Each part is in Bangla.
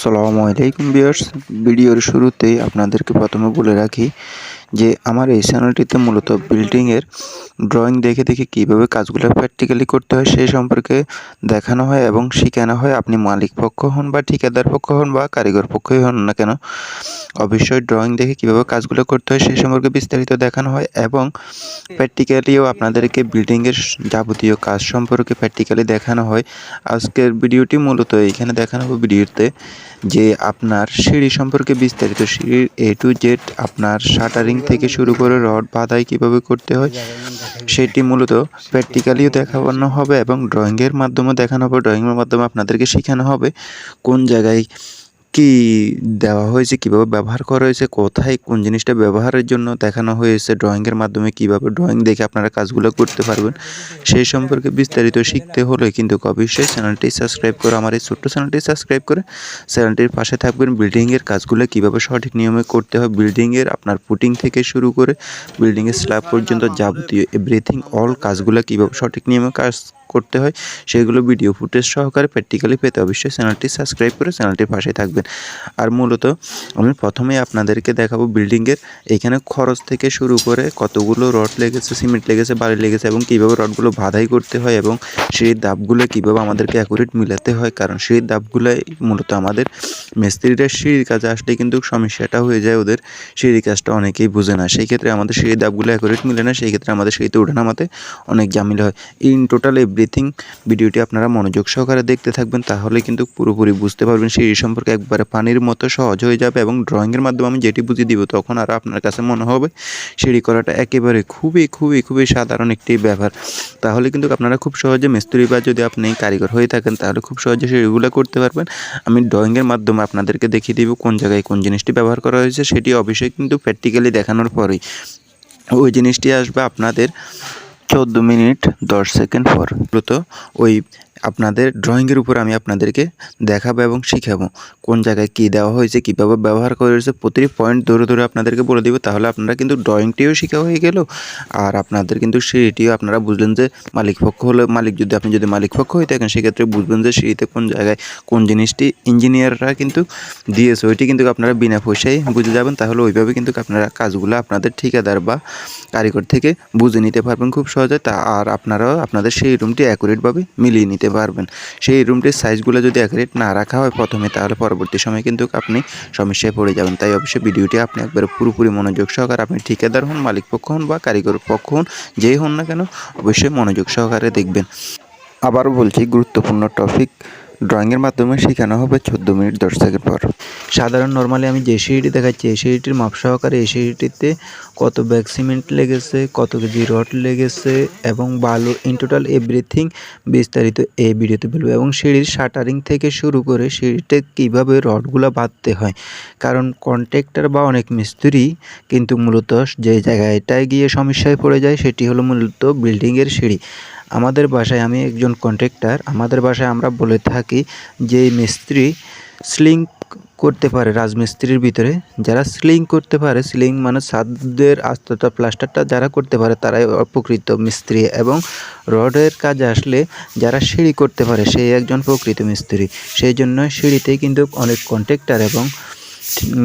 আসসালামু আলাইকুম ভিউয়ার্স। ভিডিওর শুরুতেই আপনাদেরকে প্রথমে বলে রাখি যে আমার এই চ্যানেলটিতে মূলত বিল্ডিংয়ের ড্রয়িং দেখে দেখে কীভাবে কাজগুলো প্র্যাকটিক্যালি করতে হয় সেই সম্পর্কে দেখানো হয় এবং শেখানো হয়। আপনি মালিক পক্ষ হন বা ঠিকাদার পক্ষ হন বা কারিগর পক্ষই হন না কেন, অবশ্যই ড্রয়িং দেখে কীভাবে কাজগুলো করতে হয় সেই সম্পর্কে বিস্তারিত দেখানো হয় এবং প্র্যাকটিক্যালিও আপনাদেরকে বিল্ডিংয়ের যাবতীয় কাজ সম্পর্কে প্র্যাকটিক্যালি দেখানো হয়। আজকের ভিডিওটি মূলত এইখানে দেখানো হবে ভিডিওতে যে আপনার সিঁড়ি সম্পর্কে বিস্তারিত, সিঁড়ির A to Z আপনার শাটারিং থেকে শুরু করে রড বাঁধাই কীভাবে করতে হয় সেটি মূলত প্র্যাকটিক্যালিও দেখানো হবে এবং ড্রয়িংয়ের মাধ্যমে দেখানো হবে। ড্রয়িংয়ের মাধ্যমে আপনাদেরকে শেখানো হবে কোন জায়গায় কি দেওয়া হয়েছে, কীভাবে ব্যবহার করা হয়েছে, কোথায় কোন জিনিসটা ব্যবহারের জন্য দেখানো হয়েছে। ড্রয়িংয়ের মাধ্যমে কীভাবে ড্রয়িং দেখে আপনারা কাজগুলো করতে পারবেন সেই সম্পর্কে বিস্তারিত শিখতে হলে কিন্তু অবশ্যই চ্যানেলটি সাবস্ক্রাইব করে, আমার এই ছোট্ট চ্যানেলটি সাবস্ক্রাইব করে চ্যানেলটির পাশে থাকবেন। বিল্ডিংয়ের কাজগুলো কীভাবে সঠিক নিয়মে করতে হয়, বিল্ডিংয়ের আপনার পুটিং থেকে শুরু করে বিল্ডিংয়ের স্ল্যাব পর্যন্ত যাবতীয় এভরিথিং অল কাজগুলো কীভাবে সঠিক নিয়মে কাজ করতে হয় সেগুলো ভিডিও ফুটেজ সহকারে প্র্যাকটিক্যালি পেতে অবশ্যই চ্যানেলটি সাবস্ক্রাইব করে চ্যানেলটির পাশে থাকবেন। আর মূলত আমি প্রথমেই আপনাদেরকে দেখাবো বিল্ডিংয়ের এইখানে খরচ থেকে শুরু করে কতগুলো রড লেগেছে, সিমেন্ট লেগেছে, বালি লেগেছে এবং কীভাবে রডগুলো বাঁধাই করতে হয় এবং সেই ধাপগুলো কীভাবে আমাদেরকে অ্যাকুরেট মিলাতে হয়। কারণ সেই ধাপগুলোই মূলত আমাদের মিস্ত্রিরা সিঁড়ির কাজে আসলে কিন্তু সমস্যাটা হয়ে যায়, ওদের সিঁড়ির কাজটা অনেকেই বুঝে না, সেই ক্ষেত্রে আমাদের সিঁড়ির ধাপগুলো অ্যাকুরেট মিলে না, সেই ক্ষেত্রে আমাদের সিঁড়িতে ওঠা নামাতে অনেক ঝামেলা হয়। ইন টোটাল এভরিথিং ভিডিওটি আপনারা মনোযোগ সহকারে দেখতে থাকবেন, তাহলে কিন্তু পুরোপুরি বুঝতে পারবেন। সিঁড়ি সম্পর্কে একবারে পানির মতো সহজ হয়ে যাবে এবং ড্রয়িংয়ের মাধ্যমে আমি যেটি বুঝিয়ে দিব তখন আর আপনার কাছে মনে হবে সিঁড়ি করাটা একেবারে খুবই খুবই খুবই সাধারণ একটি ব্যাপার। তাহলে কিন্তু আপনারা খুব সহজে মিস্ত্রি বা যদি আপনি কারিগর হয়ে থাকেন তাহলে খুব সহজে সিঁড়িগুলো করতে পারবেন। আমি ড্রয়িংয়ের মাধ্যমে আপনাদেরকে দেখিয়ে দিব কোন জায়গায় কোন জিনিসটি ব্যবহার করা হয়েছে, সেটি অবশ্যই কিন্তু প্র্যাকটিক্যালি দেখানোর পরেই ওই জিনিসটি আসবে আপনাদের 14 মিনিট 10 সেকেন্ড পর। মূলত ওই আপনাদের ড্রয়িংয়ের উপর আমি আপনাদেরকে দেখাবো এবং শিখাবো কোন জায়গায় কী দেওয়া হয়েছে, কীভাবে ব্যবহার করা হয়েছে, প্রতিটি পয়েন্ট ধরে ধরে আপনাদেরকে বলে দিব। তাহলে আপনারা কিন্তু ড্রয়িংটিও শেখা হয়ে গেল আর আপনাদের কিন্তু সিঁড়িটিও আপনারা বুঝলেন যে মালিক পক্ষ হলে আপনি যদি মালিক পক্ষ হয়ে থাকেন সেক্ষেত্রে বুঝবেন যে সিঁড়িতে কোন জায়গায় কোন জিনিসটি ইঞ্জিনিয়াররা কিন্তু দিয়েছে, ওইটি কিন্তু আপনারা বিনা পয়সায় বুঝে যাবেন। তাহলে ওইভাবে কিন্তু আপনারা কাজগুলো আপনাদের ঠিকাদার বা কারিগর থেকে বুঝে নিতে পারবেন খুব সহজে। আর আপনারাও আপনাদের সেই রুমটি অ্যাকুরেটভাবে মিলিয়ে নিতে পারবেন। সেই রুমটির সাইজগুলো যদি অ্যাকুরেট না রাখা হয় প্রথমে, তাহলে পরবর্তী সময় কিন্তু আপনি সমস্যায় পড়ে যাবেন। তাই অবশ্যই ভিডিওটি আপনি একবারে পুরোপুরি মনোযোগ সহকারে, আপনি ঠিকাদার হন, মালিক পক্ষ হন বা কারিগর পক্ষ হন, যেই হন না কেন অবশ্যই মনোযোগ সহকারে দেখবেন। আবারও বলছি, গুরুত্বপূর্ণ টপিক ড্রয়িংয়ের মাধ্যমে শেখানো হবে 14 মিনিট 10 সেকেন্ড পর। সাধারণ নর্মালি আমি যে সিঁড়িটি দেখাচ্ছি এই সিঁড়িটির মাপ সহকারে এই সিঁড়িটিতে কত ব্যাগ সিমেন্ট লেগেছে, কত কেজি রড লেগেছে এবং বালু, ইন টোটাল এভরিথিং বিস্তারিত এই ভিডিওতে বলবো। এবং সিঁড়ির শাটারিং থেকে শুরু করে সিঁড়িতে কীভাবে রডগুলো বাঁধতে হয়, কারণ কন্ট্রাক্টর বা অনেক মিস্ত্রি কিন্তু মূলত যে জায়গাটায় গিয়ে সমস্যায় পড়ে যায় সেটি হলো মূলত বিল্ডিংয়ের সিঁড়ি। আমাদের বাসায়, আমি একজন কন্ট্রাক্টর, আমাদের বাসায় আমরা বলে থাকি যে মিস্ত্রি স্লিং করতে পারে, রাজমিস্ত্রির ভিতরে যারা স্লিং করতে পারে, স্লিং মানে ছাদের আস্তটা প্লাস্টারটা যারা করতে পারে তারাই প্রকৃত মিস্ত্রি, এবং রডের কাজ আসলে যারা সিঁড়ি করতে পারে সেই একজন প্রকৃত মিস্ত্রি। সেই জন্য সিঁড়িতেই কিন্তু অনেক কন্ট্রাক্টর এবং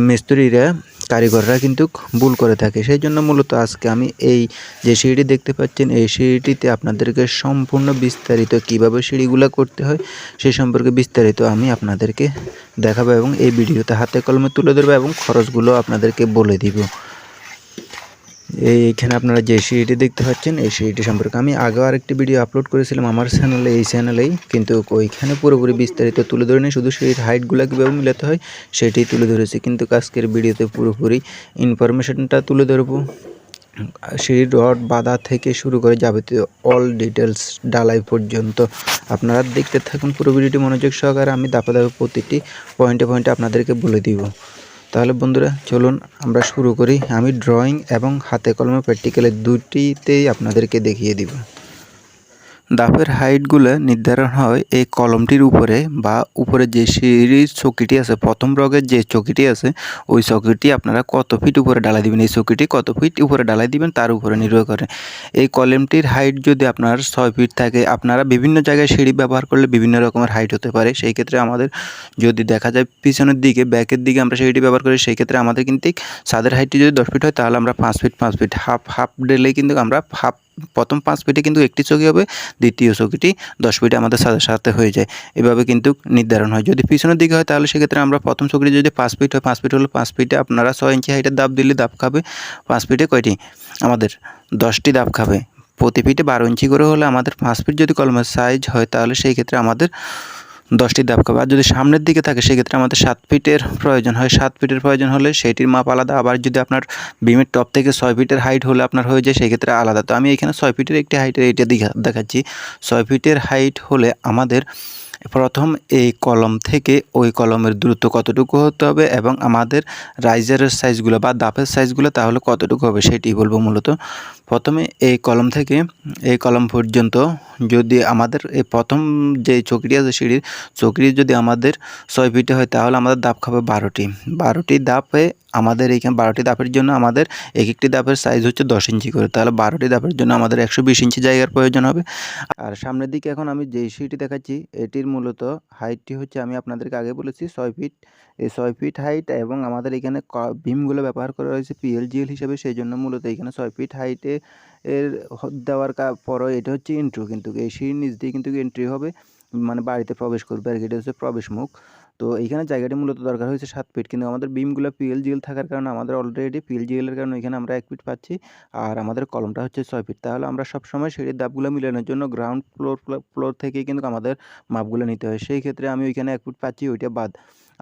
মিস্ত্রিরা, কারিগররা কিন্তু ভুল করে থাকে। সেই জন্য মূলত আজকে আমি এই যে সিঁড়ি দেখতে পাচ্ছেন এই সিঁড়িটিতে আপনাদেরকে সম্পূর্ণ বিস্তারিত কিভাবে সিঁড়িগুলো করতে হয় সেই সম্পর্কে বিস্তারিত আমি আপনাদেরকে দেখাবো এবং এই ভিডিওতে হাতে কলমে তুলে ধরবো এবং খরচগুলো আপনাদেরকে বলে দিব। এইখানে আপনারা যে সিঁড়িটি দেখতে পাচ্ছেন এই সিঁড়িটি সম্পর্কে আমি আগেও আরেকটি ভিডিও আপলোড করেছিলাম আমার চ্যানেলে, এই চ্যানেলেই, কিন্তু ওইখানে পুরোপুরি বিস্তারিত তুলে ধরে নিই, শুধু সিঁড়ির হাইটগুলো কীভাবে মিলাতে হয় সেটি তুলে ধরেছি। কিন্তু আজকের ভিডিওতে পুরোপুরি ইনফরমেশনটা তুলে ধরবো, সিঁড়ির রড বাঁধা থেকে শুরু করে যাবতীয় অল ডিটেলস ডালাই পর্যন্ত। আপনারা দেখতে থাকুন পুরো ভিডিওটি মনোযোগ সহকারে, আমি ধাপে ধাপে প্রতিটি পয়েন্টে পয়েন্টে আপনাদেরকে বলে দিব। তাহলে বন্ধুরা চলুন আমরা শুরু করি। আমি ড্রয়িং এবং হাতে কলমে প্র্যাকটিক্যালে দুটিতেই আপনাদেরকে দেখিয়ে দিব। ধাপের হাইটগুলো নির্ধারণ হয় এই কলমটির উপরে বা উপরে যে সিঁড়ির চৌকিটি আছে, প্রথম রগের যে চৌকিটি আছে ওই চৌকিটি আপনারা কত ফিট উপরে ডালাই দিবেন, এই চৌকিটি কত ফিট উপরে ডালাই দিবেন তার উপরে নির্ভর করে। এই কলমটির হাইট যদি আপনার 6 ফিট থাকে, আপনারা বিভিন্ন জায়গায় সিঁড়ি ব্যবহার করলে বিভিন্ন রকমের হাইট হতে পারে। সেই ক্ষেত্রে আমাদের যদি দেখা যায় পিছনের দিকে ব্যাকের দিকে আমরা সিঁড়িটি ব্যবহার করি, সেই ক্ষেত্রে আমাদের কিন্তু ছাদের হাইটটি যদি 10 ফিট হয় তাহলে আমরা 5 ফিট হাফ হাফ ডেলে কিন্তু আমরা হাফ প্রথম 5 ফিটে কিন্তু একটি চৌকি হবে, দ্বিতীয় চৌকিটি 10 ফিটে আমাদের সাথে সাথে হয়ে যায়। এভাবে কিন্তু নির্ধারণ হয়। যদি পিছনের দিকে হয় তাহলে সেক্ষেত্রে আমরা প্রথম চৌকিটি যদি 5 ফিট হয়, 5 ফিট হলে 5 ফিটে আপনারা 6 ইঞ্চি হাইটের দাব দিলে দাব খাবে 5 ফিটে কয়টি আমাদের 10টি দাব খাবে। প্রতি ফিটে 12 ইঞ্চি করে হলে আমাদের 5 ফিট যদি কলমের সাইজ হয় তাহলে সেই ক্ষেত্রে আমাদের 10টি দাব খাবে। আর যদি সামনের দিকে থাকে সেক্ষেত্রে আমাদের 7 ফিটের প্রয়োজন হয়। 7 ফিটের প্রয়োজন হলে সেইটির মাপ আলাদা। আবার যদি আপনার বিমের টপ থেকে 6 ফিটের হাইট হলে আপনার হয়ে যায় সেক্ষেত্রে আলাদা। তো আমি এখানে 6 ফিটের একটি হাইটের এইটা দেখাচ্ছি। 6 ফিটের হাইট হলে আমাদের প্রথম এই কলম থেকে ওই কলমের দূরত্ব কতটুকু হতে হবে এবং আমাদের রাইজারের সাইজগুলো বা দাপের সাইজগুলো তাহলে কতটুকু হবে সেটি বলবো। মূলত প্রথমে এই কলম থেকে এই কলম পর্যন্ত যদি আমাদের এই প্রথম যে চৌকিটি আছে সিঁড়ির চৌকিটি যদি আমাদের 6 ফিটে হয় তাহলে আমাদের দাপ খাবে 12টি। 12টি দাপে আমাদের এইখানে 12টি দাপের জন্য আমাদের এক একটি দাপের সাইজ হচ্ছে 10 ইঞ্চি করে, তাহলে 12টি দাপের জন্য আমাদের 120 ইঞ্চি জায়গার প্রয়োজন হবে। আর সামনের দিকে এখন আমি যেই সিঁড়িটি দেখাচ্ছি এটির মূলত হাইটটি হচ্ছে আমি আপনাদেরকে আগে বলেছি 6 ফিট। এই 6 ফিট হাইট এবং আমাদের এখানে বিমগুলো ব্যবহার করা হয়েছে পিএলজিএল হিসেবে, সেই জন্য মূলত এখানে 6 ফিট হাইটে এর দেওয়ার পরও এটা হচ্ছে এন্ট্রি, কিন্তু এই সিঁড়ির নিচ দিয়ে কিন্তু এন্ট্রি হবে, মানে বাড়িতে প্রবেশ করবে আর কি, এটা হচ্ছে প্রবেশ মুখ। তো এইখানে জায়গাটি মূলত দরকার হয়েছে 7 ফিট, কিন্তু আমাদের বিমগুলো পিএলজিএল থাকার কারণে আমাদের অলরেডি পিএলজিএলের কারণে এখানে আমরা 1 ফিট পাচ্ছি আর আমাদের কলমটা হচ্ছে 6 ফিট। তাহলে আমরা সবসময় সিঁড়ির ধাপগুলো মিলানোর জন্য গ্রাউন্ড ফ্লোর থেকেই কিন্তু আমাদের মাপগুলো নিতে হয়। সেই ক্ষেত্রে আমি ওইখানে 1 ফিট পাচ্ছি, ওইটা বাদ।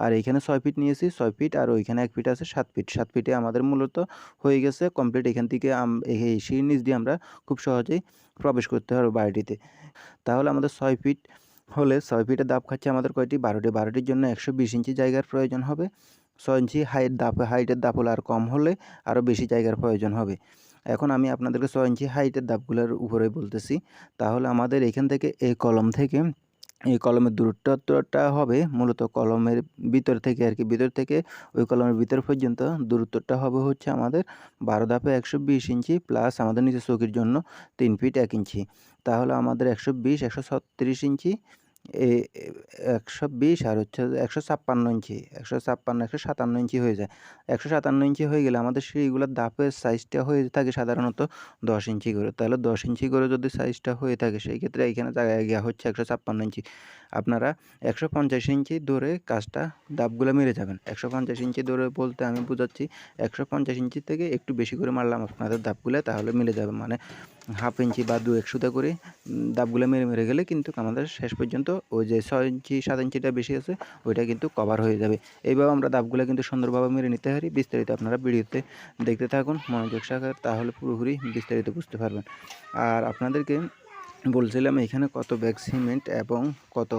আর এইখানে 6 ফিট নিয়েছি, 6 ফিট আর ওইখানে 1 ফিট আছে 7 ফিট। 7 ফিটে আমাদের মূলত হয়ে গেছে কমপ্লিট। এখান থেকে এই সিঁড়ির নিচ দিয়ে আমরা খুব সহজেই প্রবেশ করতে পারবো বাড়িটিতে। তাহলে আমাদের 6 ফিট হলে 6 ফিটের দাপ খাচ্ছে আমাদের কয়টি 12টি। 12টির জন্য 120 ইঞ্চি জায়গার প্রয়োজন হবে। 6 ইঞ্চি হাইটের দাপ হলে আর কম হলে আরও বেশি জায়গার প্রয়োজন হবে। এখন আমি আপনাদেরকে 6 ইঞ্চি হাইটের দাপগুলোর উপরে বলতেছি। তাহলে আমাদের এখান থেকে এই কলম থেকে এই কলমের দূরত্বটা হবে মূলত কলমের ভিতর থেকে আর কি, ভিতর থেকে ওই কলমের ভিতর পর্যন্ত দূরত্বটা হবে হচ্ছে আমাদের 12 ধাপে 120 ইঞ্চি প্লাস আমাদের নিচে চৌকির জন্য 3 ফিট 1 ইঞ্চি। তাহলে আমাদের 120 136 ইঞ্চি 120 আর হচ্ছে 156 ইঞ্চি 157 ইঞ্চি হয়ে যায়। 157 ইঞ্চি হয়ে গেলে আমাদের সিঁড়িগুলোর ধাপের সাইজটা হয়ে থাকে সাধারণত 10 ইঞ্চি করে। তাহলে 10 ইঞ্চি করে যদি সাইজটা হয়ে থাকে সেই ক্ষেত্রে এইখানে জায়গায় গিয়া হচ্ছে 156 ইঞ্চি। আপনারা 150 ইঞ্চি ধরে কাজটা ধাপগুলো মেরে যাবেন। 150 ইঞ্চি ধরে বলতে আমি বোঝাচ্ছি 150 ইঞ্চি থেকে একটু বেশি করে মারলাম আপনাদের ধাপগুলো, তাহলে মিলে যাবে। মানে হাফ ইঞ্চি বা 2 সুতা করে ধাপগুলো মেরে মেরে গেলে কিন্তু আমাদের শেষ পর্যন্ত ওই যে 6 ইঞ্চি 7 ইঞ্চিটা বেশি আছে ওইটা কিন্তু কভার হয়ে যাবে। এইভাবে আমরা ধাপগুলো কিন্তু সুন্দরভাবে মেরে নিতে পারি। বিস্তারিত আপনারা ভিডিওতে দেখতে থাকুন মনোযোগ সহকারে, তাহলে পুরোপুরি বিস্তারিত বুঝতে পারবেন। আর আপনাদেরকে বলছিলাম এখানে কত ব্যাগ সিমেন্ট এবং কত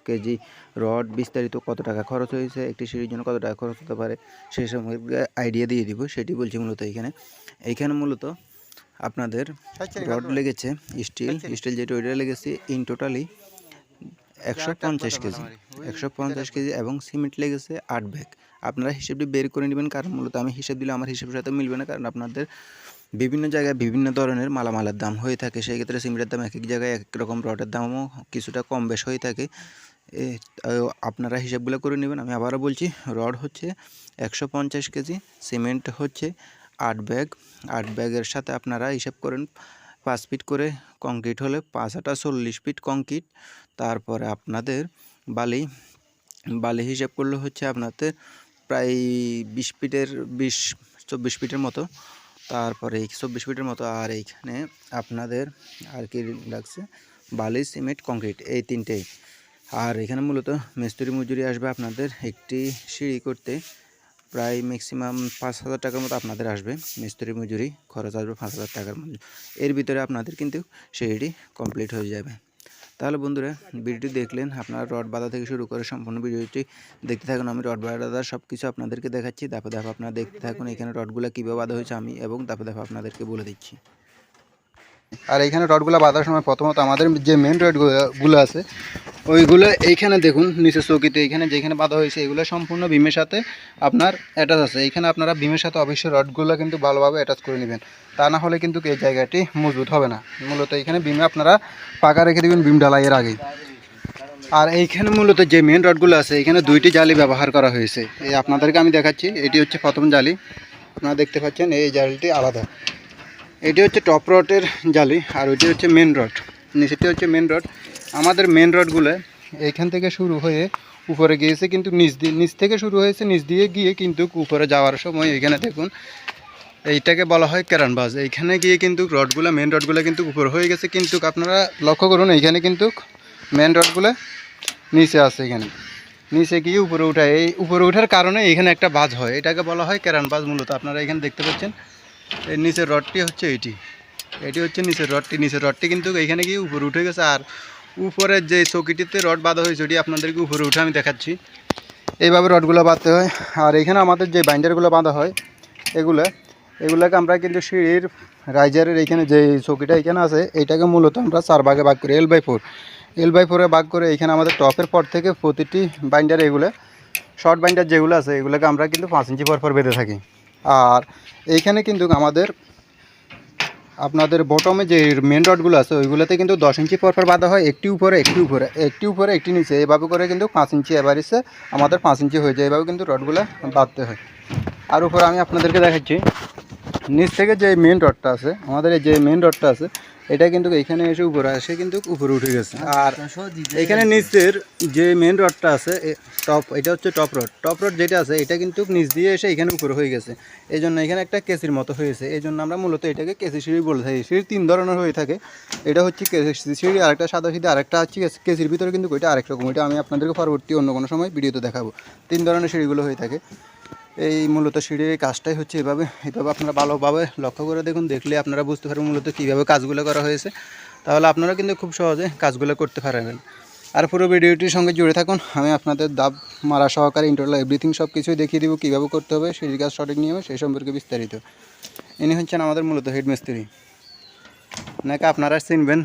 কেজি রড, বিস্তারিত কত টাকা খরচ হয়েছে, একটি সিঁড়ির জন্য কত টাকা খরচ হতে পারে সেই সম্পর্কে আইডিয়া দিয়ে দিব, সেটি বলছি। মূলত এইখানে মূলত আপনাদের রড লেগেছে স্টিল যেটা ওইটা লেগেছে ইন টোটালি 150 কেজি 150 কেজি এবং সিমেন্ট লেগেছে 8 ব্যাগ। আপনারা হিসেবটি বের করে নেবেন, কারণ মূলত আমি হিসেব দিলে আমার হিসেবের সাথে মিলবে না, কারণ আপনাদের বিভিন্ন জায়গায় বিভিন্ন ধরনের মালামালের দাম হয়ে থাকে। সেই ক্ষেত্রে সিমেন্টের দাম এক এক জায়গায় এক এক রকম, রডের দামও কিছুটা কম বেশ হয়ে থাকে। আপনারা হিসাবগুলো করে নেবেন। আমি আবারও বলছি, রড হচ্ছে 150 কেজি, সিমেন্ট হচ্ছে 8 ব্যাগ। 8 ব্যাগের সাথে আপনারা হিসাব করেন 5 ফিট করে কংক্রিট হলে 5 আটা 40 ফিট কংক্রিট। তারপরে আপনাদের বালি হিসাব করলে হচ্ছে আপনাদের প্রায় 24 ফিটের মতো। তারপরে 24 ফিটের মতো। আর এইখানে আপনাদের আর কি লাগছে বালি সিমেন্ট কংক্রিট এই তিনটেই। আর এখানে মূলত মিস্ত্রি মজুরি আসবে আপনাদের একটি সিঁড়ি করতে প্রায় ম্যাক্সিমাম 5,000 টাকার মতো আপনাদের আসবে। মিস্ত্রি মজুরি খরচ আসবে 5,000 টাকার মতো। এর ভিতরে আপনাদের কিন্তু সিঁড়িটি কমপ্লিট হয়ে যাবে। তাহলে বন্ধুরা ভিডিওটি দেখলেন, আপনারা রড বাঁধা থেকে শুরু করে সম্পূর্ণ ভিডিওটি দেখতে থাকুন। আমি রড বাঁধা সব কিছু আপনাদেরকে দেখাচ্ছি, ধাপে ধাপে আপনারা দেখতে থাকুন। এখানে রডগুলো কীভাবে বাঁধা হয়েছে আমি এবং ধাপে ধাপে আপনাদেরকে বলে দিচ্ছি। আর এইখানে রডগুলো বাঁধার সময় প্রথমত আমাদের যে মেন রডগুলো আছে ওইগুলো এইখানে দেখুন নিচে চৌকিতে এইখানে যেখানে বাঁধা হয়েছে এগুলো সম্পূর্ণ বিমের সাথে আপনার অ্যাটাচ আছে। এইখানে আপনারা বিমের সাথে অবশ্যই রডগুলো কিন্তু ভালোভাবে অ্যাটাচ করে নেবেন, তা না হলে কিন্তু এই জায়গাটি মজবুত হবে না। মূলত এইখানে বিমে আপনারা পাকা রেখে দেবেন বিম ঢালাইয়ের আগেই। আর এইখানে মূলত যে মেন রডগুলো আছে এখানে দুইটি জালি ব্যবহার করা হয়েছে। এই আপনাদেরকে আমি দেখাচ্ছি, এটি হচ্ছে প্রথম জালি, আপনারা দেখতে পাচ্ছেন এই জালিটি আলাদা। এটি হচ্ছে টপ রডের জালি আর ওইটি হচ্ছে মেন রড, নিচেটি হচ্ছে মেন রড। আমাদের মেন রডগুলো এইখান থেকে শুরু হয়ে উপরে গিয়েছে, কিন্তু নিচ থেকে শুরু হয়েছে, নিচ দিয়ে গিয়ে কিন্তু উপরে যাওয়ার সময় এইখানে দেখুন এইটাকে বলা হয় ক্যারানবাস। এইখানে গিয়ে কিন্তু রডগুলো মেন রডগুলো কিন্তু উপরে হয়ে গেছে, কিন্তু আপনারা লক্ষ্য করুন এইখানে কিন্তু মেন রডগুলো নিচে আছে। এখানে নিচে গিয়ে উপরে উঠায়, এই উপরে ওঠার কারণে এখানে একটা বাজ হয়, এটাকে বলা হয় ক্যারানবাস। মূলত আপনারা এখানে দেখতে পাচ্ছেন এই নিচের রডটি হচ্ছে এটি হচ্ছে নিচের রডটি কিন্তু এইখানে গিয়ে উপরে উঠে গেছে। আর উপরের যে চৌকিটিতে রড বাঁধা হয়েছে ওটি আপনাদেরকে উপরে উঠে আমি দেখাচ্ছি। এইভাবে রডগুলো বাঁধতে হয়। আর এখানে আমাদের যে বাইন্ডারগুলো বাঁধা হয় এগুলোকে আমরা কিন্তু সিঁড়ির রাইজারের এইখানে যে চৌকিটা এখানে আছে এইটাকে মূলত আমরা 4 ভাগে ভাগ করি, L/4 ভাগ করে। এইখানে আমাদের টপের পর থেকে প্রতিটি বাইন্ডার এগুলো শর্ট বাইন্ডার যেগুলো আছে এগুলোকে আমরা কিন্তু 5 ইঞ্চি পর বেঁধে থাকি। আর এইখানে কিন্তু আপনাদের বটমে যে মেন রডগুলো আছে ওইগুলোতে কিন্তু 10 ইঞ্চি পর বাঁধা হয়, একটি উপরে একটি নিচে, এভাবে করে কিন্তু 5 ইঞ্চি এভারেজে আমাদের 5 ইঞ্চি হয়ে যায়। এভাবে কিন্তু রডগুলো বাঁধতে হয়। আর উপরে আমি আপনাদেরকে দেখাচ্ছি নিচ থেকে যে মেন রডটা আছে, আমাদের এই যে মেন রডটা আছে এটা কিন্তু এইখানে এসে উপরে আসে কিন্তু উপরে উঠে গেছে। আর এইখানে নিচের যে মেন রডটা আছে এটা হচ্ছে টপ রড যেটা আছে এটা কিন্তু নিচ দিয়ে এসে এখানে উপরে হয়ে গেছে। এই জন্য এখানে একটা কেসির মতো হয়েছে, এই জন্য আমরা মূলত এটাকে কেসি সিঁড়ি বলে থাকি। সিঁড়ি 3 ধরনের হয়ে থাকে, এটা হচ্ছে কেসি সিঁড়ি, আরেকটা সাদা সিঁড়ি, আরেকটা হচ্ছে কেসির ভিতরে কিন্তু ওইটা আরেক রকম। এটা আমি আপনাদেরকে পরবর্তী অন্য কোনো সময় ভিডিওতে দেখাবো। 3 ধরনের সিঁড়িগুলো হয়ে থাকে। এই মূলত সিঁড়ির এই কাজটাই হচ্ছে এভাবে আপনারা ভালোভাবে লক্ষ্য করে দেখুন, দেখলে আপনারা বুঝতে পারবেন মূলত কীভাবে কাজগুলো করা হয়েছে। তাহলে আপনারা কিন্তু খুব সহজে কাজগুলো করতে পারবেন। আর পুরো ভিডিওটির সঙ্গে জুড়ে থাকুন, আমি আপনাদের দাব মারা সহকারে ইন্টারনাল এভরিথিং সব কিছুই দেখিয়ে দেবো, কীভাবে করতে হবে সিঁড়ির কাজ সঠিক নিয়মে সেই সম্পর্কে বিস্তারিত। ইনি হচ্ছেন আমাদের মূলত হেড মিস্ত্রি, নাকি আপনারা চিনবেন।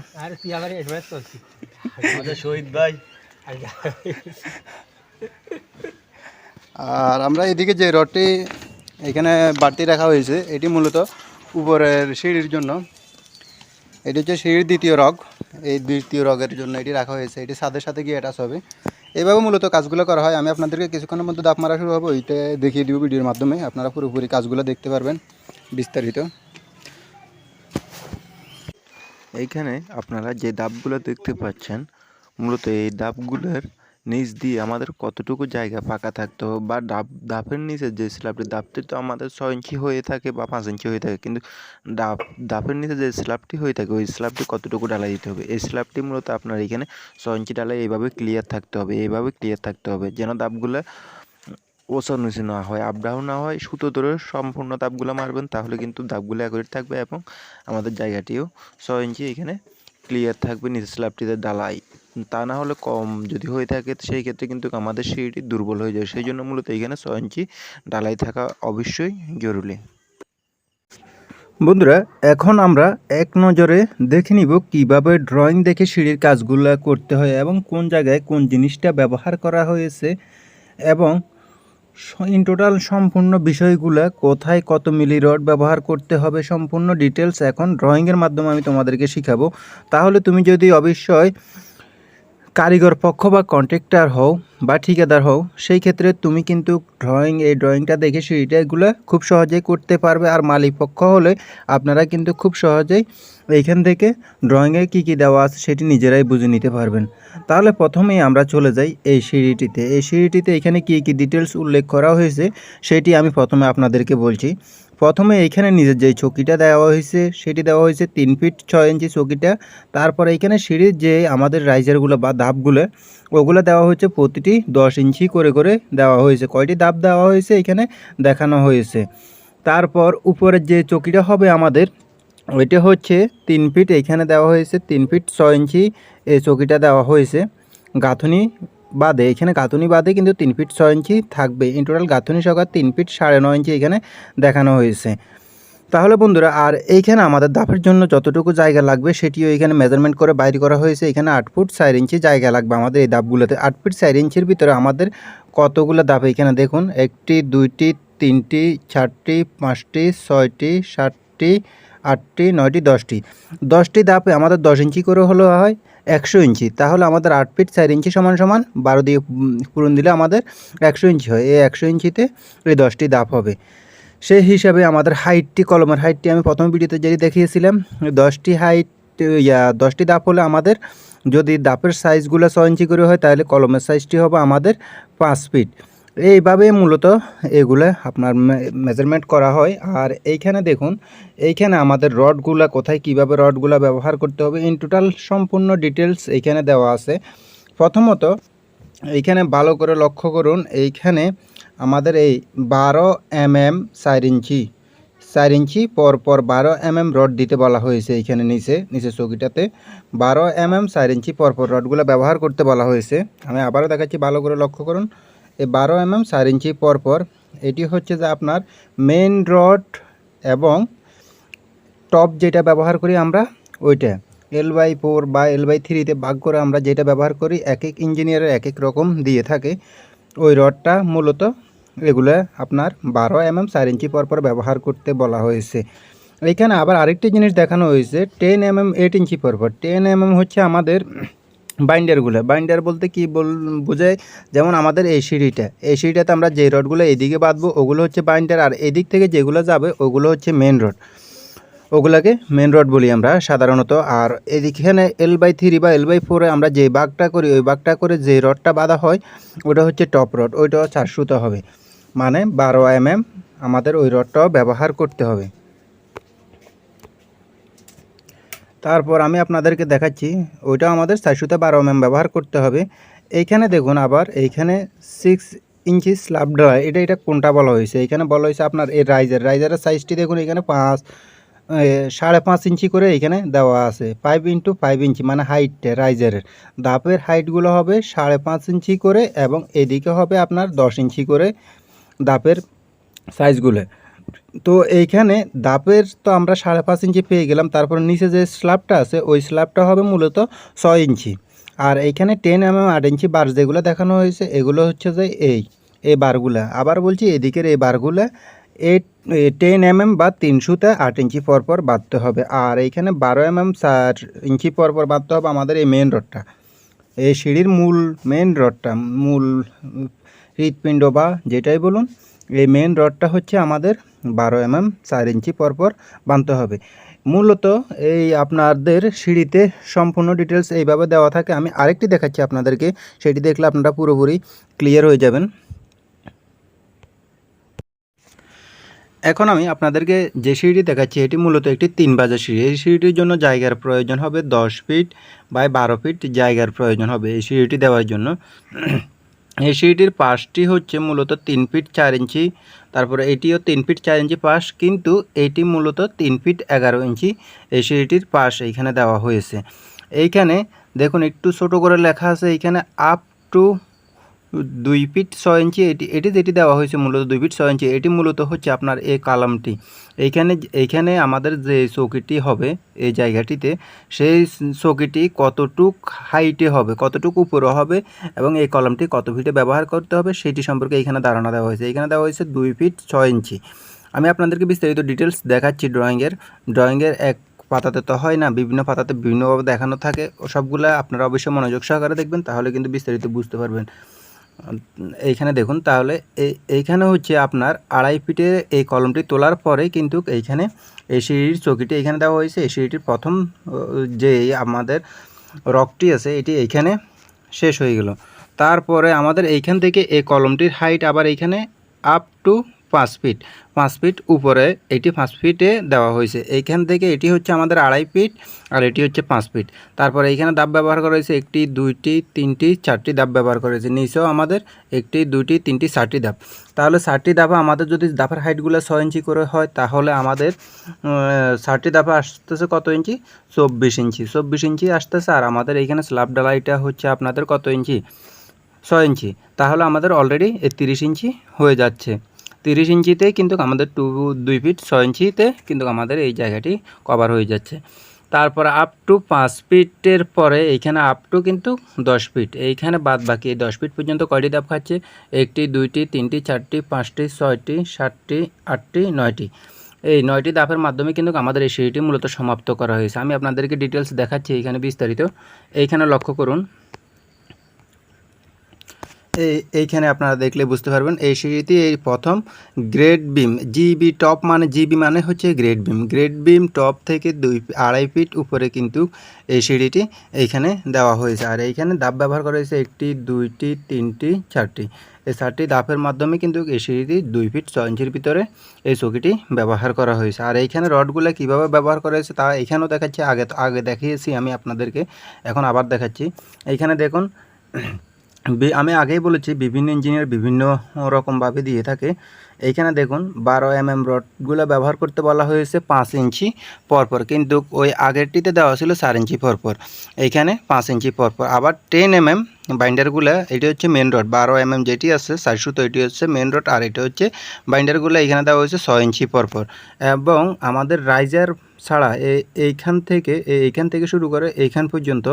শহীদ ভাই। আর আমরা এদিকে যে রডটি এখানে বাড়তি রাখা হয়েছে এটি মূলত উপরের সিঁড়ির জন্য। এটি হচ্ছে সিঁড়ির দ্বিতীয় রগ, এই দ্বিতীয় রগের জন্য এটি রাখা হয়েছে, এটি ছাদের সাথে গিয়ে অ্যাটাচ হবে। এইভাবে মূলত কাজগুলো করা হয়। আমি আপনাদেরকে কিছুক্ষণের মধ্যে দাপ মারা শুরু হবে, ওইটা দেখিয়ে দিব ভিডিওর মাধ্যমে, আপনারা পুরোপুরি কাজগুলো দেখতে পারবেন বিস্তারিত। এইখানে আপনারা যে দাবগুলো দেখতে পাচ্ছেন মূলত এই দাবগুলোর নিচ দিয়ে আমাদের কতটুকু জায়গা ফাঁকা থাকতে হবে, বা দাপের নিচে যে স্ল্যাবটি, দাপটি তো আমাদের 6 ইঞ্চি হয়ে থাকে বা 5 ইঞ্চি হয়ে থাকে, কিন্তু দাপের নিচে যে স্ল্যাবটি হয়ে থাকে ওই স্ল্যাবটি কতটুকু ঢালাই দিতে হবে, এই স্ল্যাবটি মূলত আপনার এখানে 6 ইঞ্চি ঢালাই এইভাবে ক্লিয়ার থাকতে হবে, যেন দাবগুলো ওচর নিচে না হয়, আপ ডাউন না হয়। সুতো ধরে সম্পূর্ণ দাবগুলো মারবেন, তাহলে কিন্তু দাবগুলো অ্যাকুরেট থাকবে এবং আমাদের জায়গাটিও 6 ইঞ্চি এখানে ক্লিয়ার থাকবে নিচের স্ল্যাবটিতে ঢালাই। তা না হলে কম যদি হয়ে থাকে সেই ক্ষেত্রে কিন্তু আমাদের সিঁড়িটি দুর্বল হয়ে যায়। সেই জন্য মূলত এখানে 6 ইঞ্চি ঢালাই থাকা অবশ্যই জরুরি। বন্ধুরা, এখন আমরা এক নজরে দেখে নিব কিভাবে ড্রয়িং দেখে সিঁড়ির কাজগুলো করতে হয় এবং কোন জায়গায় কোন জিনিসটা ব্যবহার করা হয়েছে এবং ইন টোটাল সম্পূর্ণ বিষয়গুলো কোথায় কত মিলি রড ব্যবহার করতে হবে সম্পূর্ণ ডিটেলস এখন ড্রয়িংয়ের মাধ্যমে আমি তোমাদেরকে শিখাবো। তাহলে তুমি যদি অবশ্যই কারিগর পক্ষ বা কন্ট্রাক্টর হও বা ঠিকাদার হও, সেই ক্ষেত্রে তুমি কিন্তু এই ড্রয়িংটা দেখে সিঁড়িটাগুলো খুব সহজেই করতে পারবে। আর মালিক পক্ষ হলে আপনারা কিন্তু খুব সহজেই এইখান থেকে ড্রয়িংয়ে কী কী দেওয়া আছে সেটি নিজেরাই বুঝে নিতে পারবেন। তাহলে প্রথমেই আমরা চলে যাই এই সিঁড়িটিতে এখানে কী কী ডিটেলস উল্লেখ করা হয়েছে সেটি আমি প্রথমে আপনাদেরকে বলছি। প্রথমে এইখানে নিজের যে চৌকিটা দেওয়া হয়েছে সেটি দেওয়া হয়েছে 3 ফিট 6 ইঞ্চি চৌকিটা। তারপরে এইখানে সিঁড়ির যে আমাদের রাইজারগুলো বা ধাপগুলো ওগুলো দেওয়া হয়েছে প্রতিটি 10 ইঞ্চি করে দেওয়া হয়েছে। কয়টি ধাপ দেওয়া হয়েছে এখানে দেখানো হয়েছে। তারপর উপরের যে চৌকিটা হবে আমাদের ওইটা হচ্ছে 3 ফিট, এইখানে দেওয়া হয়েছে 3 ফিট 6 ইঞ্চি এই চৌকিটা দেওয়া হয়েছে। গাঁথুনি বাদে এখানে গাঁথুনি বাদে কিন্তু 3 ফিট 6 ইঞ্চি থাকবে। ইন টোটাল গাঁথুনি সহকারে 3 ফিট 9.5 ইঞ্চি এখানে দেখানো হয়েছে। তাহলে বন্ধুরা আর এইখানে আমাদের ধাপের জন্য যতটুকু জায়গা লাগবে সেটিও এখানে মেজারমেন্ট করে বাইর করা হয়েছে। এখানে 8 ফুট 4 ইঞ্চি জায়গা লাগবে আমাদের এই ধাপগুলোতে। 8 ফিট 4 ইঞ্চির ভিতরে আমাদের কতগুলো ধাপ এখানে দেখুন, 1টি 2টি 3টি 4টি 5টি 6টি 7টি 8টি 9টি 10টি 10টি ধাপে আমাদের 10 ইঞ্চি করে হলো হয় 100 ইঞ্চি। তাহলে আমাদের 8 ফিট 4 ইঞ্চি সমান সমান 12 দিয়ে পূরণ দিলে আমাদের 100 ইঞ্চি হয়। এই 100 ইঞ্চিতে এই 10টি ধাপ হবে। সেই হিসাবে আমাদের হাইটটি, কলমের হাইটটি আমি প্রথম ভিডিওতে যেটি দেখিয়েছিলাম, 10টি হাইট 10টি ধাপ হলে আমাদের যদি ধাপের সাইজগুলো 6 ইঞ্চি করে হয় তাহলে কলমের সাইজটি হবে আমাদের 5 ফিট। এইভাবে মূলত এগুলো আপনার মেজারমেন্ট করা হয়। আর এইখানে দেখুন, এইখানে আমাদের রডগুলা কোথায় কিভাবে রডগুলা ব্যবহার করতে হবে ইন টোটাল সম্পূর্ণ ডিটেলস এইখানে দেওয়া আছে। প্রথমত এইখানে ভালো করে লক্ষ্য করুন, এইখানে আমাদের এই 12 mm 4 ইঞ্চি পর 12 mm রড দিতে বলা হয়েছে। এইখানে নিচে চৌকিটাতে 12 mm 4 ইঞ্চি পর রডগুলো ব্যবহার করতে বলা হয়েছে। আমি আবারও দেখাচ্ছি, ভালো করে লক্ষ্য করুন। এই 12 mm 4 ইঞ্চি পর এটি হচ্ছে যে আপনার মেইন রড এবং টপ যেটা ব্যবহার করি আমরা ওইটা L/4 বা L/3তে ভাগ করে আমরা যেটা ব্যবহার করি, এক এক ইঞ্জিনিয়ারের এক এক রকম দিয়ে থাকে। ওই রডটা মূলত এগুলো আপনার 12 mm 4 ইঞ্চি পর ব্যবহার করতে বলা হয়েছে। এইখানে আবার আরেকটি জিনিস দেখানো হয়েছে 10 mm 8 ইঞ্চি পর 10 mm হচ্ছে আমাদের বাইন্ডারগুলো। বাইন্ডার বলতে কি বোঝায়, যেমন আমাদের এই সিঁড়িটাতে আমরা যে রডগুলো এদিকে বাঁধবো ওগুলো হচ্ছে বাইন্ডার, আর এদিক থেকে যেগুলো যাবে ওগুলো হচ্ছে মেন রড। ওগুলাকে মেন রড বলি আমরা সাধারণত। আর এখানে L/3 বা L/4 আমরা যে বাগটা করি ওই বাগটা করে যে রডটা বাঁধা হয় ওটা হচ্ছে টপ রড, ওইটাও 4 সুতা হবে, মানে 12 mm আমাদের ওই রডটাও ব্যবহার করতে হবে। তারপর আমি আপনাদেরকে দেখাচ্ছি ওইটাও আমাদের 4 সুতা 12 mm ব্যবহার করতে হবে। এইখানে দেখুন আবার এইখানে 6 ইঞ্চি স্ল্যাব ঢালাই, এটা কোনটা বলা হয়েছে, এইখানে বলা হয়েছে আপনার এই রাইজারের সাইজটি দেখুন, এখানে 5.5 ইঞ্চি করে এখানে দেওয়া আছে। 5 × 5 ইঞ্চি মানে হাইট রাইজারের ধাপের হাইটগুলো হবে 5.5 ইঞ্চি করে এবং এদিকে হবে আপনার 10 ইঞ্চি করে ধাপের সাইজগুলো। তো এইখানে ধাপের তো আমরা 5.5 ইঞ্চি পেয়ে গেলাম। তারপর নিচে যে স্ল্যাবটা আছে ওই স্ল্যাবটা হবে মূলত 6 ইঞ্চি। আর এইখানে 10 mm 8 ইঞ্চি বার যেগুলো দেখানো হয়েছে এগুলো হচ্ছে যে এই বারগুলা। আবার বলছি এদিকের এই বারগুলা 10 mm বা 3 সুতা 8 ইঞ্চি পর বাঁধতে হবে। আর এইখানে 12 mm 4 ইঞ্চি পর বাঁধতে হবে আমাদের এই মেন রডটা, এই সিঁড়ির মূল মেন রডটা, মূল হৃৎপিণ্ড বা যেটাই বলুন, এই মেন রডটা হচ্ছে আমাদের 12 mm 4 ইঞ্চি পর বাঁধতে হবে। মূলত এই আপনাদের সিঁড়িতে সম্পূর্ণ ডিটেলস এইভাবে দেওয়া থাকে। আমি আরেকটি দেখাচ্ছি আপনাদেরকে, সেটি দেখলে আপনারা পুরোপুরি ক্লিয়ার হয়ে যাবেন। এখন আমি আপনাদেরকে যে সিঁড়িটি দেখাচ্ছি এটি মূলত একটি 3 বাজার সিঁড়ি। এই সিঁড়িটির জন্য জায়গার প্রয়োজন হবে 10 ফিট বাই 12 ফিট জায়গার প্রয়োজন হবে এই সিঁড়িটি দেওয়ার জন্য। এই সিঁড়িটির পাশটি হচ্ছে মূলত 3 ফিট 4 ইঞ্চি, তারপরে এটিও 3 ফিট 4 ইঞ্চি পাশ, কিন্তু এটি মূলত 3 ফিট 11 ইঞ্চি এই সিঁড়িটির পাশ এইখানে দেওয়া হয়েছে। এইখানে দেখুন একটু ছোট করে লেখা আছে, এইখানে আপ টু 2 ফিট 6 ইঞ্চি এটি যেটি দেওয়া হয়েছে মূলত 2 ফিট 6 ইঞ্চি। এটি মূলত হচ্ছে আপনার এই কালামটি, এইখানে আমাদের যে চৌকিটি হবে এই জায়গাটিতে, সেই চৌকিটি কতটুক হাইটে হবে, কতটুকু উপরে হবে এবং এই কলামটি কত ফিটে ব্যবহার করতে হবে সেটি সম্পর্কে এইখানে ধারণা দেওয়া হয়েছে। এইখানে দেওয়া হয়েছে 2 ফিট 6 ইঞ্চি। আমি আপনাদেরকে বিস্তারিত ডিটেলস দেখাচ্ছি। ড্রয়িংয়ের এক পাতাতে তো হয় না, বিভিন্ন পাতাতে বিভিন্নভাবে দেখানো থাকে। সবগুলো আপনারা অবশ্যই মনোযোগ সহকারে দেখবেন, তাহলে কিন্তু বিস্তারিত বুঝতে পারবেন। এইখানে দেখুন, তাহলে এইখানে হচ্ছে আপনার 2.5 ফিটের এই কলমটি তোলার পরে কিন্তু এইখানে এই সিঁড়ির চৌকিটি এইখানে দেওয়া হয়েছে। এই সিঁড়িটির প্রথম যে আমাদের রকটি আছে এটি এইখানে শেষ হয়ে গেল। তারপরে আমাদের এইখান থেকে এই কলমটির হাইট আবার এইখানে আপ টু 5 ফিট উপরে, এটি 5 ফিটে দেওয়া হয়েছে। এইখান থেকে এটি হচ্ছে আমাদের 2.5 ফিট আর এটি হচ্ছে 5 ফিট। তারপরে এইখানে দাব ব্যবহার করা হয়েছে 1টি 2টি 3টি 4টি দাব ব্যবহার করা হয়েছে। নিচেও আমাদের 1টি 2টি 3টি 4টি দাব। তাহলে 4টি দাবা আমাদের যদি দাপের হাইটগুলো 6 ইঞ্চি করে হয় তাহলে আমাদের 4টি দাপে আসতেছে কত ইঞ্চি, 24 ইঞ্চি আসতেছে। আর আমাদের এইখানে স্ল্যাব ঢালাইটা হচ্ছে আপনাদের কত ইঞ্চি, 6 ইঞ্চি। তাহলে আমাদের অলরেডি 30 ইঞ্চি হয়ে যাচ্ছে। 30 ইঞ্চিতেই কিন্তু আমাদের 2 ফিট 6 ইঞ্চিতে কিন্তু আমাদের এই জায়গাটি কভার হয়ে যাচ্ছে। তারপর আপ টু 5 ফিটের পরে এইখানে আপ টু কিন্তু 10 ফিট, এইখানে বাদ বাকি এই 10 ফিট পর্যন্ত কয়টি ধাপ খাচ্ছে? 1টি 2টি 3টি 4টি 5টি 6টি 7টি 8টি 9টি। এই 9টি ধাপের মাধ্যমে কিন্তু আমাদের এই সিঁড়িটি মূলত সমাপ্ত করা হয়েছে। আমি আপনাদেরকে ডিটেলস দেখাচ্ছি এইখানে বিস্তারিত। এইখানে লক্ষ্য করুন, এইখানে আপনারা দেখলে বুঝতে পারবেন এই সিঁড়িটি এই প্রথম গ্রেড বিম, জিবি টপ মানে জিবি মানে হচ্ছে grade beam, grade beam top থেকে 2-2.5 ফিট উপরে কিন্তু এই সিঁড়িটি এইখানে দেওয়া হয়েছে। আর এইখানে ধাপ ব্যবহার করা হয়েছে 1টি 2টি 3টি 4টি। এই 4টি ধাপের মাধ্যমে কিন্তু এই সিঁড়িটি 2 ফিট 6 ইঞ্চির ভিতরে এই চৌকিটি ব্যবহার করা হয়েছে। আর এইখানে রডগুলো কীভাবে ব্যবহার করা হয়েছে তা এখানেও দেখাচ্ছি, আগে দেখিয়েছি আমি আপনাদেরকে, এখন আবার দেখাচ্ছি। এইখানে দেখুন, আমি আগেই বলেছি বিভিন্ন ইঞ্জিনিয়ার বিভিন্ন রকমভাবে দিয়ে থাকে। এইখানে দেখুন 12 mm রডগুলো ব্যবহার করতে বলা হয়েছে 5 ইঞ্চি পরপর, কিন্তু ওই আগেরটিতে দেওয়া ছিল 4 ইঞ্চি পরপর, এইখানে 5 ইঞ্চি পরপর। আবার 10 mm বাইন্ডারগুলো, এটি হচ্ছে মেন রড, 12 mm যেটি আছে 4 সুতো এটি হচ্ছে মেন রড, আর এটা হচ্ছে বাইন্ডারগুলো এখানে দেওয়া হয়েছে 6 ইঞ্চি পরপর। এবং আমাদের রাইজার ছাড়া এইখান থেকে শুরু করে এইখান পর্যন্ত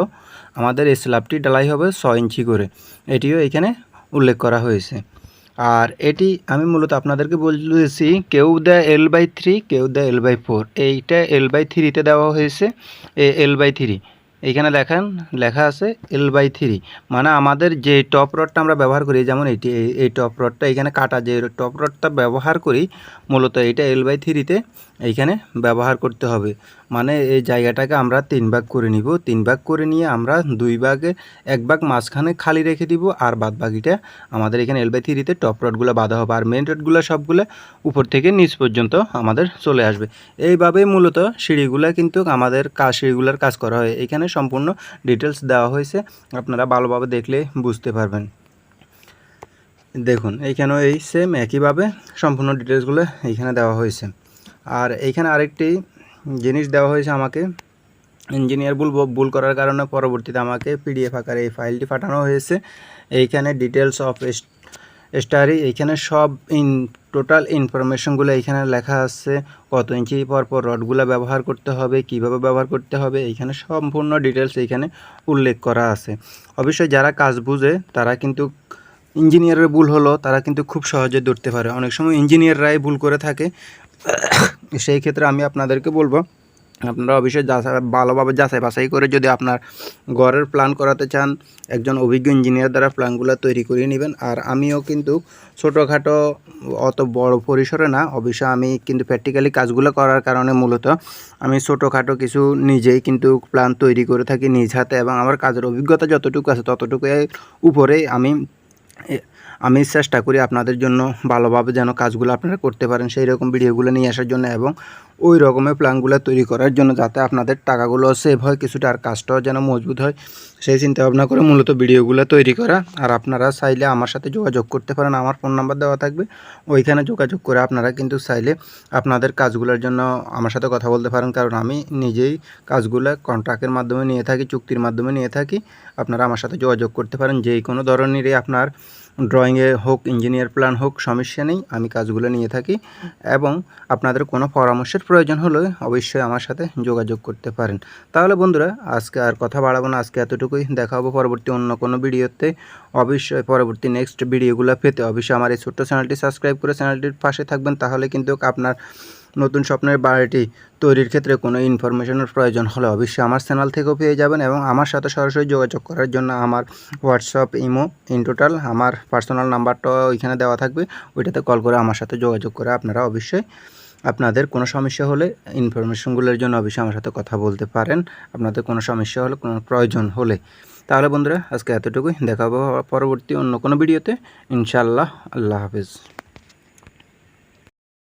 আমাদের এই স্ল্যাবটি ঢালাই হবে 6 ইঞ্চি করে, এটিও এখানে উল্লেখ করা হয়েছে। আর এটি আমি মূলত আপনাদেরকে বলেছি কেউ দেয় L/3, কেউ দেয় L/4, এইটা L/3তে দেওয়া হয়েছে। L/3 এইখানে লেখা আছে L/3, মানে আমাদের যে টপ রডটা আমরা ব্যবহার করি, যেমন এই টপ রডটা এখানে কাটা যে টপ রডটা ব্যবহার করি মূলত এইটা L/3তে এইখানে ব্যবহার করতে হবে। মানে এই জায়গাটাকে আমরা 3 ভাগ করে নিব, 3 ভাগ করে নিয়ে আমরা 2 ভাগে 1 ভাগ মাঝখানে খালি রেখে দিব, আর বাদ বাকিটা আমাদের এখানে L/3তে টপ রডগুলো বাঁধা হবে, আর মেন রডগুলো সবগুলো উপর থেকে নিচ পর্যন্ত আমাদের চলে আসবে। এইভাবেই মূলত সিঁড়িগুলো কিন্তু আমাদের সিঁড়িগুলোর কাজ করা হয়। এখানে সম্পূর্ণ ডিটেলস দেওয়া হয়েছে, আপনারা ভালোভাবে দেখলে বুঝতে পারবেন। দেখুন এইখানেও এই সেম একইভাবে সম্পূর্ণ ডিটেলসগুলো এইখানে দেওয়া হয়েছে। আর এইখানে আরেকটি জিনিস দেওয়া হয়েছে আমাকে, ইঞ্জিনিয়ার ভুল করার কারণে পরবর্তীতে আমাকে PDF আকারে এই ফাইলটি পাঠানো হয়েছে। এইখানে ডিটেলস অফ স্টারি, এইখানে সব টোটাল ইনফরমেশনগুলো এইখানে লেখা আছে, কত ইঞ্চি পরপর রডগুলো ব্যবহার করতে হবে, কিভাবে ব্যবহার করতে হবে, এইখানে সম্পূর্ণ ডিটেলস এইখানে উল্লেখ করা আছে। অবশ্যই যারা কাজ বুঝে তারা কিন্তু, ইঞ্জিনিয়ারের ভুল হলো তারা কিন্তু খুব সহজে ধরতে পারে, অনেক সময় ইঞ্জিনিয়াররাই ভুল করে থাকে। সেই ক্ষেত্রে আমি আপনাদেরকে বলবো আপনারা অবশ্যই ভালোভাবে যাচাই বাছাই করে যদি আপনার ঘরের প্ল্যান করাতে চান, একজন অভিজ্ঞ ইঞ্জিনিয়ার দ্বারা প্ল্যানগুলো তৈরি করে নেবেন। আর আমিও কিন্তু ছোটোখাটো অত বড় পরিসরে না, অবশ্যই আমি কিন্তু প্র্যাকটিক্যালি কাজগুলো করার কারণে মূলত আমি ছোটোখাটো কিছু নিজেই কিন্তু প্ল্যান তৈরি করে থাকি নিজ হাতে, এবং আমার কাজের অভিজ্ঞতা যতটুকু আছে ততটুকু উপরেই আমি চেষ্টা করি আপনাদের জন্য ভালোভাবে যেন কাজগুলো আপনারা করতে পারেন সেই রকম ভিডিওগুলো নিয়ে আসার জন্য, এবং ওই রকমের প্ল্যানগুলো তৈরি করার জন্য, যাতে আপনাদের টাকাগুলো সেভ হয় কিছুটা, আর কাজটাও যেন মজবুত হয় সেই চিন্তা ভাবনা করে মূলত ভিডিওগুলো তৈরি করা। আর আপনারা চাইলে আমার সাথে যোগাযোগ করতে পারেন, আমার ফোন নাম্বার দেওয়া থাকবে, ওইখানে যোগাযোগ করে আপনারা কিন্তু চাইলে আপনাদের কাজগুলোর জন্য আমার সাথে কথা বলতে পারেন, কারণ আমি নিজেই কাজগুলো কন্ট্রাক্টের মাধ্যমে নিয়ে থাকি, চুক্তির মাধ্যমে নিয়ে থাকি। আপনারা আমার সাথে যোগাযোগ করতে পারেন, যেই কোনো ধরনেরই আপনার ড্রয়িংয়ে হোক, ইঞ্জিনিয়ার প্ল্যান হোক, সমস্যা নেই, আমি কাজগুলো নিয়ে থাকি। এবং আপনাদের কোনো পরামর্শের প্রয়োজন হলে অবশ্যই আমার সাথে যোগাযোগ করতে পারেন। তাহলে বন্ধুরা আজকে আর কথা বাড়াবো না, আজকে এতটুকুই, দেখা হবে পরবর্তী অন্য কোনো ভিডিওতে। অবশ্যই পরবর্তী নেক্সট ভিডিওগুলো পেতে অবশ্যই আমার এই ছোট্ট চ্যানেলটি সাবস্ক্রাইব করে চ্যানেলটির পাশে থাকবেন, তাহলে কিন্তু আপনার নতুন স্বপ্নের বাড়িটি তৈরির ক্ষেত্রে কোনো ইনফরমেশনের প্রয়োজন হলে অবশ্যই আমার চ্যানেল থেকেও পেয়ে যাবেন। এবং আমার সাথে সরাসরি যোগাযোগ করার জন্য আমার হোয়াটসঅ্যাপ, ইমো, ইন টোটাল আমার পার্সোনাল নাম্বারটাও ওইখানে দেওয়া থাকবে, ওইটাতে কল করে আমার সাথে যোগাযোগ করে আপনারা অবশ্যই আপনাদের কোনো সমস্যা হলে ইনফরমেশনগুলোর জন্য অবশ্যই আমার সাথে কথা বলতে পারেন, আপনাদের কোনো সমস্যা হলে, কোনো প্রয়োজন হলে। তাহলে বন্ধুরা আজকে এতটুকুই, দেখা হবে পরবর্তী অন্য কোনো ভিডিওতে ইনশাআল্লাহ। আল্লাহ হাফেজ।